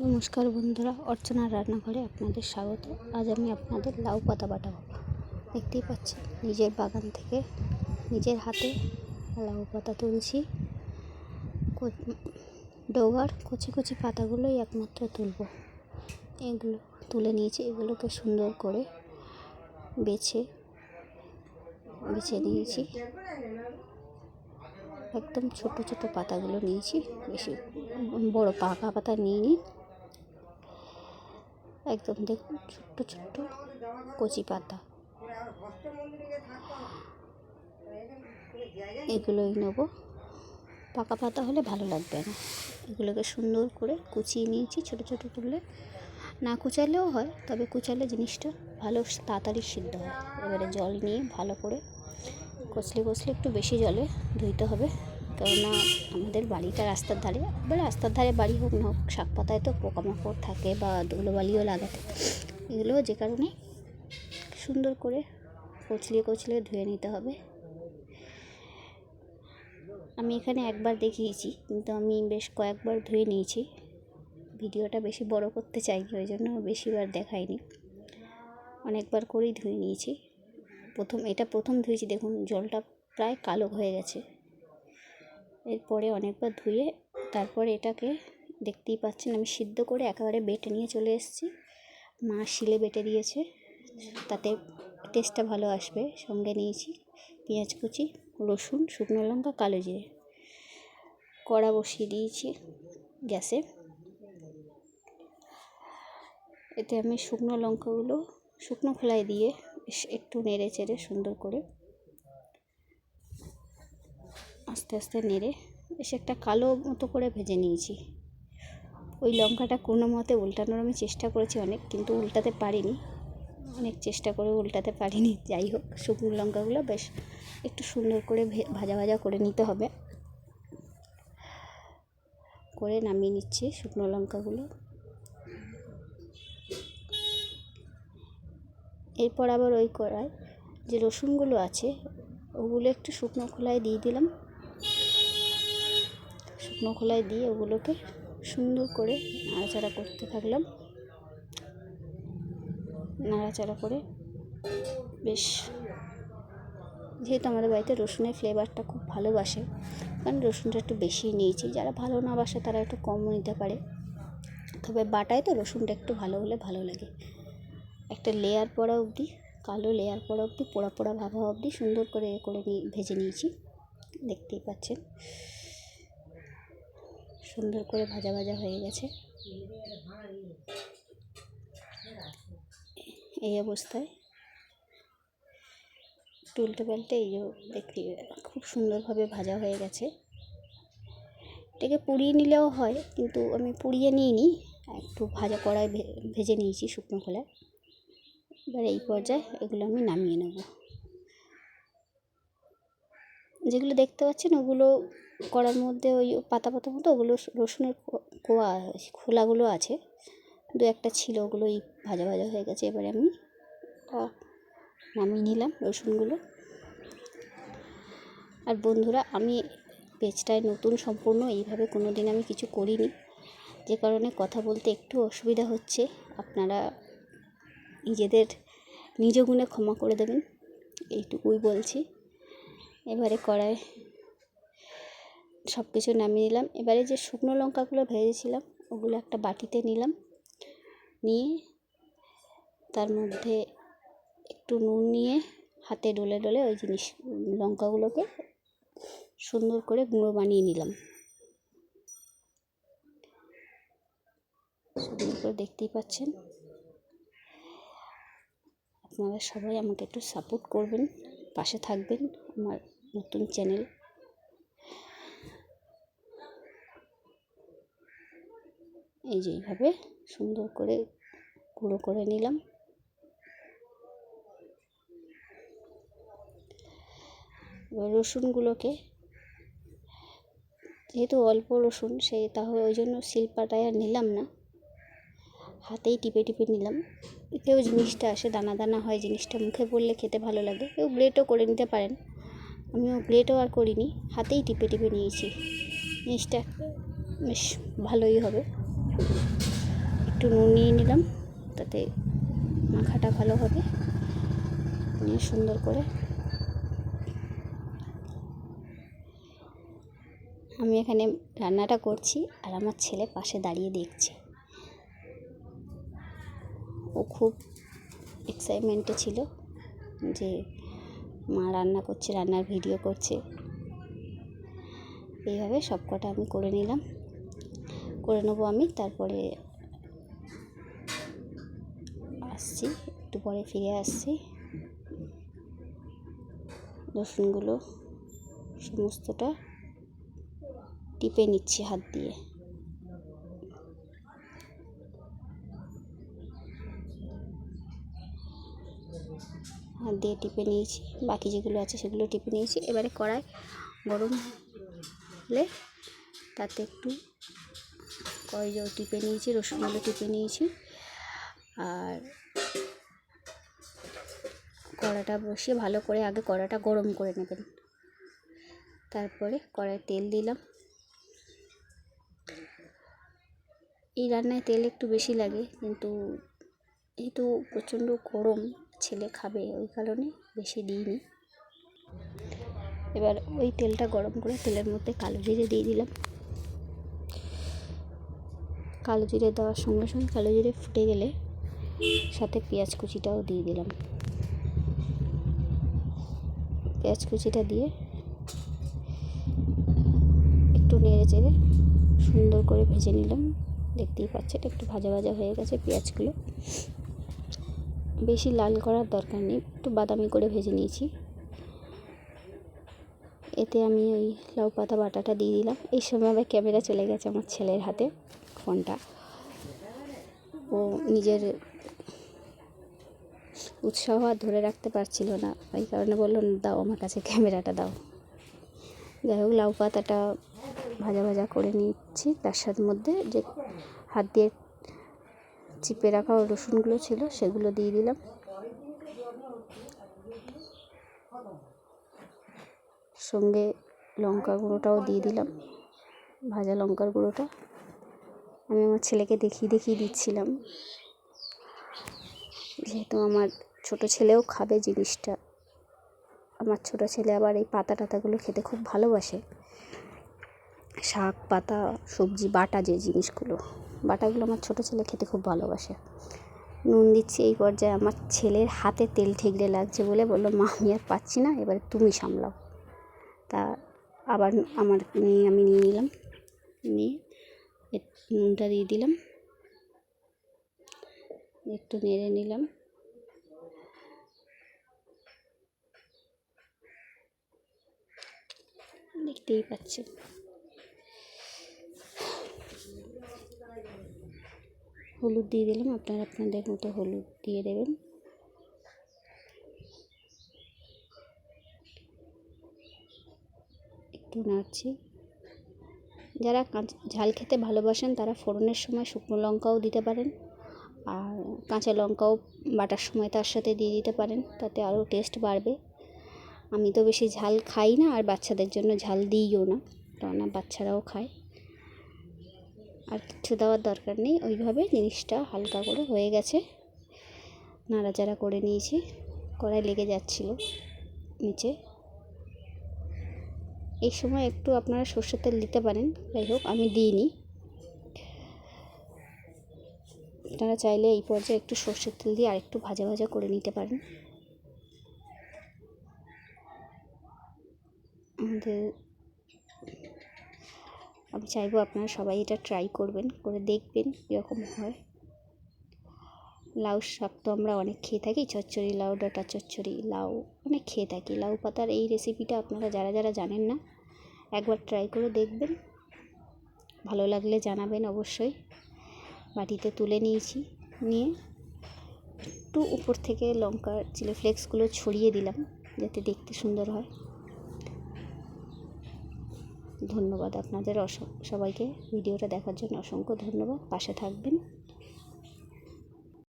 নমস্কার বন্ধুরা, অর্চনার রান্নাঘরে আপনাদের স্বাগত। আজ আমি আপনাদের লাউ পাতা বাটাবো। দেখতেই পাচ্ছেন, নিজের বাগান থেকে নিজের হাতে লাউ পাতা তুলছি। ডগার কচি কচি পাতাগুলোই একমাত্র তুলবো। এগুলো তুলে নিয়েছি, এগুলোকে সুন্দর করে বেছে নিয়েছি। একদম ছোট ছোট পাতাগুলো নিয়েছি, বেশি বড় পাকা পাতা নিইনি। একদম দেখুন, ছোট্ট ছোট্ট কচি পাতা, এগুলোই নেব। পাকা পাতা হলে ভালো লাগবে না। এগুলোকে সুন্দর করে কুচিয়ে নিয়েছি। ছোট ছোট করলে না কুচালেও হয়, তবে কুচালে জিনিসটা ভালো তাড়াতাড়ি সিদ্ধ হয়। এবারে জল নিয়ে ভালো করে কচলে একটু বেশি জলে ধুইতে হবে, কেননা আমাদের বাড়িটা রাস্তার ধারে। এবার রাস্তার ধারে বাড়ি হোক না হোক, শাক পাতায় তো পোকামাকড় থাকে বা ধুলোবালিও লাগাতে, এগুলো যে কারণে সুন্দর করে কচলে ধুয়ে নিতে হবে। আমি এখানে একবার দেখিয়েছি, কিন্তু আমি বেশ কয়েকবার ধুয়ে নিয়েছি। ভিডিওটা বেশি বড় করতে চাইনি, ওই জন্য বেশিবার দেখাইনি। অনেকবার করেই ধুয়ে নিয়েছি। প্রথম ধুয়েছি, দেখুন জলটা প্রায় কালো হয়ে গেছে। এরপরে অনেকবার ধুয়ে তারপরে এটাকে দেখতেই পাচ্ছেন আমি সিদ্ধ করে একেবারে বেটে নিয়ে চলে এসেছি। মা শিলে বেটে দিয়েছে, তাতে টেস্টটা ভালো আসবে। সঙ্গে নিয়েছি পেঁয়াজ কুচি, রসুন, শুকনো লঙ্কা, কালো জিরে। কড়া বসিয়ে দিয়েছি গ্যাসে। এতে আমি শুকনো লঙ্কাগুলো শুকনো খোলায় দিয়ে একটু নেড়ে চেড়ে সুন্দর করে আস্তে আস্তে নেড়ে বেশ একটা কালো মতো করে ভেজে নিয়েছি। ওই লঙ্কাটা কোনো মতে উল্টানোর আমি চেষ্টা করেছি অনেক, কিন্তু উল্টাতে পারিনি। অনেক চেষ্টা করে উল্টাতে পারিনি। যাই হোক, শুকনো লঙ্কাগুলো বেশ একটু সুন্দর করে ভাজা করে নিতে হবে। করে নামিয়ে নিচ্ছি শুকনো লঙ্কাগুলো। এরপর আবার ওই কড়ায় যে রসুনগুলো আছে ওগুলো একটু শুকনো খোলায় দিয়ে দিলাম। শুকনো খোলায় দিয়ে ওগুলোকে সুন্দর করে নাড়াচাড়া করতে থাকলাম। নাড়াচাড়া করে বেশ, যেহেতু আমাদের বাড়িতে রসুনের ফ্লেভারটা খুব ভালোবাসে, কারণ রসুনটা একটু বেশি নিয়েছি। যারা ভালো না বাসে তারা একটু কমও নিতে পারে, তবে বাটায় তো রসুনটা একটু ভালো হলে ভালো লাগে। একটা লেয়ার পড়া অবধি, কালো লেয়ার পড়া অবধি, পোড়া ভাবা অবধি সুন্দর করে ভেজে নিয়েছি। দেখতেই পাচ্ছেন সুন্দর করে ভাজা হয়ে গেছে। এই অবস্থায় উল্টে পাল্টে দেখতে খুব সুন্দরভাবে ভাজা হয়ে গেছে। এটাকে পুড়িয়ে নিলেও হয়, কিন্তু আমি পুড়িয়ে নিইনি, একটু ভাজা কড়ায় ভেজে নিয়েছি শুকনো খোলায়। এবার এই পর্যায়ে এগুলো আমি নামিয়ে নেব। যেগুলো দেখতে পাচ্ছেন ওগুলো কড়ার মধ্যে ওই পাতা মতো ওগুলো রসুনের খোলাগুলো আছে, দু একটা ছিল, ওগুলোই ভাজা হয়ে গেছে। এবারে আমি নামিয়ে নিলাম রসুনগুলো। আর বন্ধুরা, আমি পেজটায় নতুন সম্পূর্ণ, এইভাবে কোনো দিন আমি কিছু করিনি, যে কারণে কথা বলতে একটু অসুবিধা হচ্ছে। আপনারা নিজ গুণে ক্ষমা করে দেবেন, এইটুকুই বলছি। এবারে কড়ায় সব কিছু নামিয়ে নিলাম। এবারে যে শুকনো লঙ্কাগুলো ভেজেছিলাম ওগুলো একটা বাটিতে নিলাম, নিয়ে তার মধ্যে একটু নুন নিয়ে হাতে ডলে ওই লঙ্কাগুলোকে সুন্দর করে গুঁড়ো বানিয়ে নিলাম। সুন্দর করে দেখতেই পাচ্ছেন। আপনারা সবাই আমাকে একটু সাপোর্ট করবেন, পাশে থাকবেন। আমার নতুন চ্যানেল। এই যে এইভাবে সুন্দর করে গুঁড়ো করে নিলাম। এবার রসুনগুলোকে, যেহেতু অল্প রসুন, তাহলে ওই জন্য শিলপাটায় আর নিলাম না, হাতেই টিপে নিলাম। এতেও জিনিসটা আসে, দানা হয় জিনিসটা, মুখে পড়লে খেতে ভালো লাগে। কেউ গ্রেটও করে নিতে পারেন, আমিও গ্রেটও আর করিনি, হাতেই টিপে নিয়েছি। জিনিসটা বেশ ভালোই হবে। একটু নুন নিয়ে নিলাম, তাতে মাখাটা ভালো হবে। নিয়ে সুন্দর করে আমি এখানে রান্নাটা করছি, আর আমার ছেলে পাশে দাঁড়িয়ে দেখছে। ও খুব এক্সাইটমেন্টে ছিল যে মা রান্না করছে, রান্নার ভিডিও করছে। এইভাবে সব কটা আমি করে নেবো আমি। তারপরে আসছি, একটু পরে ফিরে আসছি। রসুনগুলো সমস্তটা টিপে নিচ্ছি হাত দিয়ে। হাত দিয়ে টিপে নিয়েছি, বাকি যেগুলো আছে সেগুলো টিপে নিয়েছি। এবারে কড়াই গরম হলে তাতে একটু টিপে নিয়েছি, রসুনগুলো টিপে নিয়েছি। আর কড়াটা বসিয়ে ভালো করে আগে কড়াটা গরম করে নেবেন। তারপরে কড়াইয়ে তেল দিলাম। এই রান্নায় তেল একটু বেশি লাগে, কিন্তু যেহেতু প্রচণ্ড গরম, ছেলে খাবে, ওই কারণে বেশি দিইনি। এবার ওই তেলটা গরম করে তেলের মধ্যে কালো জিরে দিয়ে দিলাম। কালো জিরে দেওয়ার সঙ্গে সঙ্গে কালো জিরে ফুটে গেলে সাথে পেঁয়াজ কুচিটাও দিয়ে দিলাম। পেঁয়াজ কুচিটা দিয়ে একটু নেড়ে চেড়ে সুন্দর করে ভেজে নিলাম। দেখতেই পাচ্ছেন একটু ভাজা ভাজা হয়ে গেছে পেঁয়াজগুলো। বেশি লাল করার দরকার নেই, একটু বাদামি করে ভেজে নিয়েছি। এতে আমি ওই লাউ পাতা বাটাটা দিয়ে দিলাম। এই সময় আবার ক্যামেরা চলে গেছে আমার ছেলের হাতে, ফোনটা। ও নিজের উৎসাহ আর ধরে রাখতে পারছিল না, ওই কারণে বললো, দাও আমার কাছে ক্যামেরাটা দাও। যাই হোক, লাউ পাতাটা ভাজা ভাজা করে নিচ্ছি। তার সাথে মধ্যে যে হাত দিয়ে চিপে রাখা রসুনগুলো ছিল সেগুলো দিয়ে দিলাম। সঙ্গে লঙ্কা গুঁড়োটাও দিয়ে দিলাম, ভাজা লঙ্কার গুঁড়োটা। আমি আমার ছেলেকে দেখিয়ে দিচ্ছিলাম, যেহেতু আমার ছোট ছেলেও খাবে জিনিসটা। আমার ছোট ছেলে আবার এই পাতা টাতাগুলো খেতে খুব ভালোবাসে। শাক পাতা সবজি বাটা, যে জিনিসগুলো বাটাগুলো আমার ছোট ছেলে খেতে খুব ভালোবাসে। নুন দিচ্ছি। এই পর্যায়ে আমার ছেলের হাতে তেল ঠিকরে লাগছে বলে বললো, মা আমি আর পাচ্ছি না, এবারে তুমি সামলাও। তা আবার আমি নিয়ে নিলাম, নিয়ে নুনটা দিয়ে দিলাম, একটু নেড়ে নিলাম। দেখতেই পাচ্ছেন হলুদ দিয়ে দিলাম। আপনারা আপনাদের মতো হলুদ দিয়ে দেবেন। একটু নাড়ছি। যারা ঝাল খেতে ভালোবাসেন তারা ফোড়নের সময় শুকনো লঙ্কাও দিতে পারেন, আর কাঁচা লঙ্কাও বাটার সময় তার সাথে দিয়ে দিতে পারেন, তাতে আরও টেস্ট বাড়বে। আমি তো বেশি ঝাল খাই না, আর বাচ্চাদের জন্য ঝাল দিইও না, কেননা বাচ্চারাও খায়। আর কিছু দেওয়ার দরকার নেই। ওইভাবে জিনিসটা হালকা করে হয়ে গেছে, নাড়াচাড়া করে নিয়েছি। কড়াই লেগে যাচ্ছিল নিচে। এই সময় একটু আপনারা সর্ষের তেল দিতে পারেন, যাই হোক আমি দিইনি। আপনারা চাইলে এই পর্যায়ে একটু সর্ষের তেল দিয়ে আরেকটু ভাজা ভাজা করে নিতে পারেন। আমি চাইবো আপনারা সবাই এটা ট্রাই করবেন, করে দেখবেন কীরকম হয়। লাউ শাক তো আমরা অনেক খেয়ে থাকি, চচ্চড়ি লাউ, ডাঁটা চচ্চড়ি লাউ অনেক খেয়ে থাকি। লাউ পাতার এই রেসিপিটা আপনারা যারা জানেন না, একবার ট্রাই করে দেখবেন। ভালো লাগলে জানাবেন অবশ্যই। বাটিতে তুলে নিয়েছি, নিয়ে একটু উপর থেকে লঙ্কার চিলি ফ্লেক্সগুলো ছড়িয়ে দিলাম, যাতে দেখতে সুন্দর হয়। ধন্যবাদ আপনাদের সবাইকে ভিডিওটা দেখার জন্য অসংখ্য ধন্যবাদ। পাশে থাকবেন।